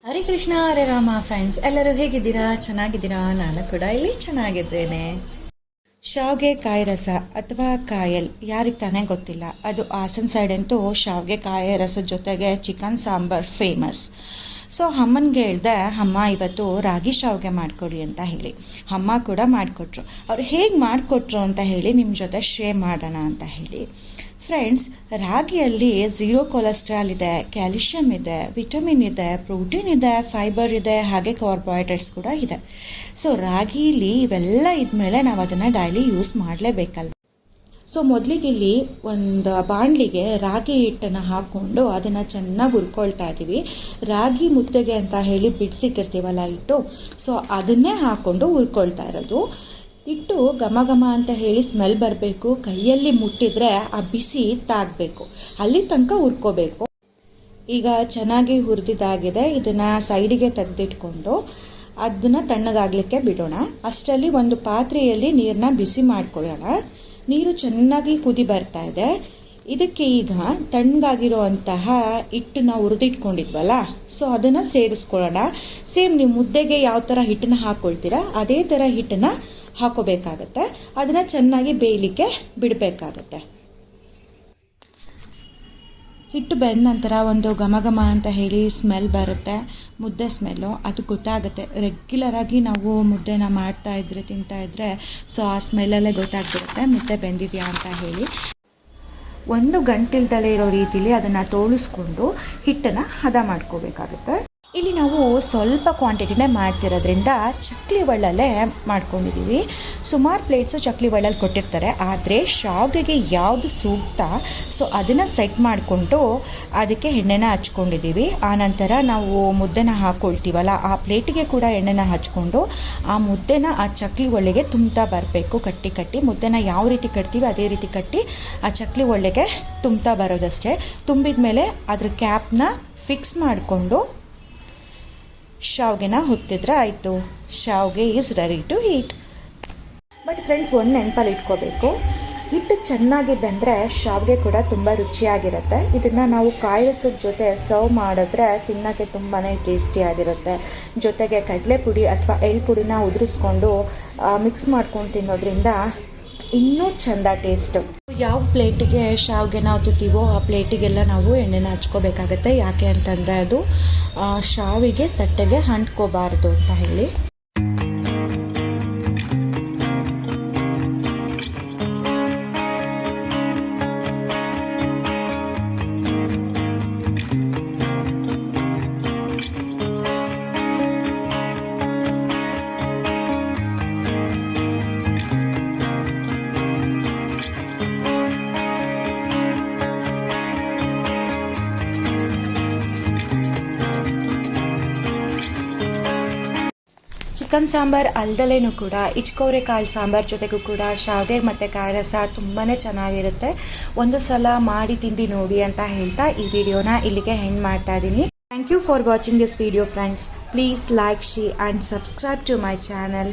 ಹರೇ ಕೃಷ್ಣ ಹರೇ Rama friends, ಎಲ್ಲರೂ ಹೇಗಿದ್ದೀರಾ? ಚೆನ್ನಾಗಿದ್ದೀರಾ? ನಾನು ಕೂಡ ಇಲ್ಲಿ ಚೆನ್ನಾಗಿದ್ದೇನೆ. ಶಾವ್ಗೆ ಕಾಯಿ ರಸ ಅಥವಾ ಕಾಯಲ್ ಯಾರಿಗೆ ತಾನೇ ಗೊತ್ತಿಲ್ಲ. ಅದು ಹಾಸನ ಸೈಡ್ ಅಂತೂ ಶಾವ್ಗೆ ಕಾಯಿ ರಸದ ಜೊತೆಗೆ ಚಿಕನ್ ಸಾಂಬಾರ್ ಫೇಮಸ್. ಸೊ ಅಮ್ಮನಿಗೆ ಹೇಳ್ದೆ, ಅಮ್ಮ ಇವತ್ತು ರಾಗಿ ಶಾವ್ಗೆ ಮಾಡಿಕೊಡಿ ಅಂತ ಹೇಳಿ. ಅಮ್ಮ ಕೂಡ ಮಾಡಿಕೊಟ್ರು. ಅವ್ರು ಹೇಗೆ ಮಾಡಿಕೊಟ್ರು ಅಂತ ಹೇಳಿ ನಿಮ್ಮ ಜೊತೆ ಶೇರ್ ಮಾಡೋಣ ಅಂತ ಹೇಳಿ. ಫ್ರೆಂಡ್ಸ್, ರಾಗಿಯಲ್ಲಿ ಝೀರೋ ಕೊಲೆಸ್ಟ್ರಾಲ್ ಇದೆ, ಕ್ಯಾಲ್ಶಿಯಂ ಇದೆ, ವಿಟಮಿನ್ ಇದೆ, ಪ್ರೋಟೀನ್ ಇದೆ, ಫೈಬರ್ ಇದೆ, ಹಾಗೆ ಕಾರ್ಬೋಹೈಡ್ರೇಟ್ಸ್ ಕೂಡ ಇದೆ. ಸೊ ರಾಗಿಲಿ ಇವೆಲ್ಲ ಇದ್ಮೇಲೆ ನಾವು ಅದನ್ನು ಡೈಲಿ ಯೂಸ್ ಮಾಡಲೇಬೇಕಲ್ವ. ಸೊ ಮೊದಲಿಗೆ ಇಲ್ಲಿ ಒಂದು ಬಾಣಲಿಗೆ ರಾಗಿ ಹಿಟ್ಟನ್ನು ಹಾಕ್ಕೊಂಡು ಅದನ್ನು ಚೆನ್ನಾಗಿ ಹುರ್ಕೊಳ್ತಾ ಇದ್ದೀವಿ. ರಾಗಿ ಮುದ್ದೆಗೆ ಅಂತ ಹೇಳಿ ಬಿಡಿಸಿಟ್ಟಿರ್ತೀವಲ್ಲ ಹಿಟ್ಟು, ಸೊ ಅದನ್ನೇ ಹಾಕ್ಕೊಂಡು ಹುರ್ಕೊಳ್ತಾ ಇರೋದು. ಹಿಟ್ಟು ಘಮ ಘಮ ಅಂತ ಹೇಳಿ ಸ್ಮೆಲ್ ಬರಬೇಕು, ಕೈಯಲ್ಲಿ ಮುಟ್ಟಿದ್ರೆ ಆ ಬಿಸಿ ತಾಗಬೇಕು, ಅಲ್ಲಿ ತನಕ ಹುರ್ಕೋಬೇಕು. ಈಗ ಚೆನ್ನಾಗಿ ಹುರಿದಿದ್ದಾಗಿದೆ. ಇದನ್ನು ಸೈಡಿಗೆ ತೆಗೆದಿಟ್ಕೊಂಡು ಅದನ್ನು ತಣ್ಣಗಾಗಲಿಕ್ಕೆ ಬಿಡೋಣ. ಅಷ್ಟರಲ್ಲಿ ಒಂದು ಪಾತ್ರೆಯಲ್ಲಿ ನೀರನ್ನ ಬಿಸಿ ಮಾಡ್ಕೊಳ್ಳೋಣ. ನೀರು ಚೆನ್ನಾಗಿ ಕುದಿ ಬರ್ತಾ ಇದೆ. ಇದಕ್ಕೆ ಈಗ ತಣ್ಣಗಾಗಿರೋ ಅಂತಹ ಹಿಟ್ಟನ್ನ ಹುರಿದಿಟ್ಕೊಂಡಿದ್ವಲ್ಲ, ಸೊ ಅದನ್ನು ಸೇರಿಸ್ಕೊಳ್ಳೋಣ. ಸೇಮ್ ನೀವು ಮುದ್ದೆಗೆ ಯಾವ ಥರ ಹಿಟ್ಟನ್ನ ಹಾಕ್ಕೊಳ್ತೀರಾ ಅದೇ ಥರ ಹಿಟ್ಟನ್ನು ಹಾಕೋಬೇಕಾಗತ್ತೆ. ಅದನ್ನು ಚೆನ್ನಾಗಿ ಬೇಯಲಿಕ್ಕೆ ಬಿಡಬೇಕಾಗತ್ತೆ. ಹಿಟ್ಟು ಬೆಂದ ನಂತರ ಒಂದು ಘಮ ಘಮ ಅಂತ ಹೇಳಿ ಸ್ಮೆಲ್ ಬರುತ್ತೆ, ಮುದ್ದೆ ಸ್ಮೆಲ್ಲು. ಅದು ಗೊತ್ತಾಗುತ್ತೆ. ರೆಗ್ಯುಲರಾಗಿ ನಾವು ಮುದ್ದೆನ ಮಾಡ್ತಾಯಿದ್ರೆ ತಿಂತಾಯಿದ್ರೆ ಸೊ ಆ ಸ್ಮೆಲ್ಲಲ್ಲೇ ಗೊತ್ತಾಗ್ಬಿಡುತ್ತೆ ಮುದ್ದೆ ಬೆಂದಿದೆಯಾ ಅಂತ ಹೇಳಿ. ಒಂದು ಗಂಟಿಲ್ದಲೇ ಇರೋ ರೀತಿಲಿ ಅದನ್ನು ತೋಳಿಸ್ಕೊಂಡು ಹಿಟ್ಟನ್ನು ಹದ ಮಾಡ್ಕೋಬೇಕಾಗುತ್ತೆ. ಇಲ್ಲಿ ನಾವು ಸ್ವಲ್ಪ ಕ್ವಾಂಟಿಟಿನೇ ಮಾಡ್ತಿರೋದ್ರಿಂದ ಚಕ್ಲಿ ಒಳ್ಳಲ್ಲೇ ಮಾಡ್ಕೊಂಡಿದ್ದೀವಿ. ಸುಮಾರು ಪ್ಲೇಟ್ಸು ಚಕ್ಲಿ ಒಳ್ಳಲ್ಲಿ ಕೊಟ್ಟಿರ್ತಾರೆ, ಆದರೆ ಶಾವ್ಗೆಗೆ ಯಾವುದು ಸೂಕ್ತ ಸೊ ಅದನ್ನು ಸೆಟ್ ಮಾಡಿಕೊಂಡು ಅದಕ್ಕೆ ಎಣ್ಣೆನ ಹಚ್ಕೊಂಡಿದ್ದೀವಿ. ಆನಂತರ ನಾವು ಮುದ್ದೆನ ಹಾಕ್ಕೊಳ್ತೀವಲ್ಲ ಆ ಪ್ಲೇಟಿಗೆ ಕೂಡ ಎಣ್ಣೆನ ಹಚ್ಕೊಂಡು ಆ ಮುದ್ದೆನ ಆ ಚಕ್ಲಿ ಒಳ್ಳೆಗೆ ತುಂಬ್ತಾ ಬರಬೇಕು. ಕಟ್ಟಿ ಕಟ್ಟಿ ಮುದ್ದೆನ ಯಾವ ರೀತಿ ಕಟ್ತೀವಿ ಅದೇ ರೀತಿ ಕಟ್ಟಿ ಆ ಚಕ್ಲಿ ಒಳ್ಳೆಗೆ ತುಂಬ್ತಾ ಬರೋದಷ್ಟೇ. ತುಂಬಿದ ಮೇಲೆ ಅದ್ರ ಕ್ಯಾಪ್ನ ಫಿಕ್ಸ್ ಮಾಡಿಕೊಂಡು ಶಾವ್ಗೆನ ಹೊತ್ತಿದ್ರೆ ಆಯಿತು. Shavige is ready to eat. But friends, ಒಂದು ನೆನಪಲ್ಲಿ ಇಟ್ಕೋಬೇಕು, ಹಿಟ್ಟು ಚೆನ್ನಾಗಿ ಬೆಂದರೆ ಶಾವ್ಗೆ ಕೂಡ ತುಂಬ ರುಚಿಯಾಗಿರುತ್ತೆ. ಇದನ್ನು ನಾವು ಕಾಯಿ ರಸದ ಜೊತೆ ಸರ್ವ್ ಮಾಡಿದ್ರೆ ತಿನ್ನೋಕ್ಕೆ ತುಂಬಾ ಟೇಸ್ಟಿಯಾಗಿರುತ್ತೆ. ಜೊತೆಗೆ ಕಡಲೆಪುಡಿ ಅಥವಾ ಎಳ್ಳು ಪುಡಿನ ಉದುರಿಸ್ಕೊಂಡು ಮಿಕ್ಸ್ ಮಾಡ್ಕೊಂಡು ತಿನ್ನೋದ್ರಿಂದ ಇನ್ನೂ ಚೆಂದ ಟೇಸ್ಟು. ಯಾವ ಪ್ಲೇಟಿಗೆ ಶಾವ್ಗೆನ ಹತ್ತುತ್ತೀವೋ ಆ ಪ್ಲೇಟಿಗೆಲ್ಲ ನಾವು ಎಣ್ಣೆನ ಹಚ್ಕೋಬೇಕಾಗತ್ತೆ. ಯಾಕೆ ಅಂತಂದರೆ ಅದು ಶಾವಿಗೆ ತಟ್ಟೆಗೆ ಅಂಟ್ಕೋಬಾರ್ದು ಅಂತ ಹೇಳಿ. ಚಿಕನ್ ಸಾಂಬಾರ್ ಅಲ್ದಲೇನೂ ಕೂಡ ಇಚ್ಕೋರೆ ಕಾಳು ಸಾಂಬಾರ್ ಜೊತೆಗೂ ಕೂಡ ಶಾವ್ಗೆ ಮತ್ತು ಕಾಯಿ ರಸ ತುಂಬಾ ಚೆನ್ನಾಗಿರುತ್ತೆ. ಒಂದು ಸಲ ಮಾಡಿ ತಿಂದು ನೋಡಿ ಅಂತ ಹೇಳ್ತಾ ಈ ವಿಡಿಯೋನ ಇಲ್ಲಿಗೆ ಎಂಡ್ ಮಾಡ್ತಾ ಇದ್ದೀನಿ. Thank you for watching this video friends. Please like, share and subscribe to my channel.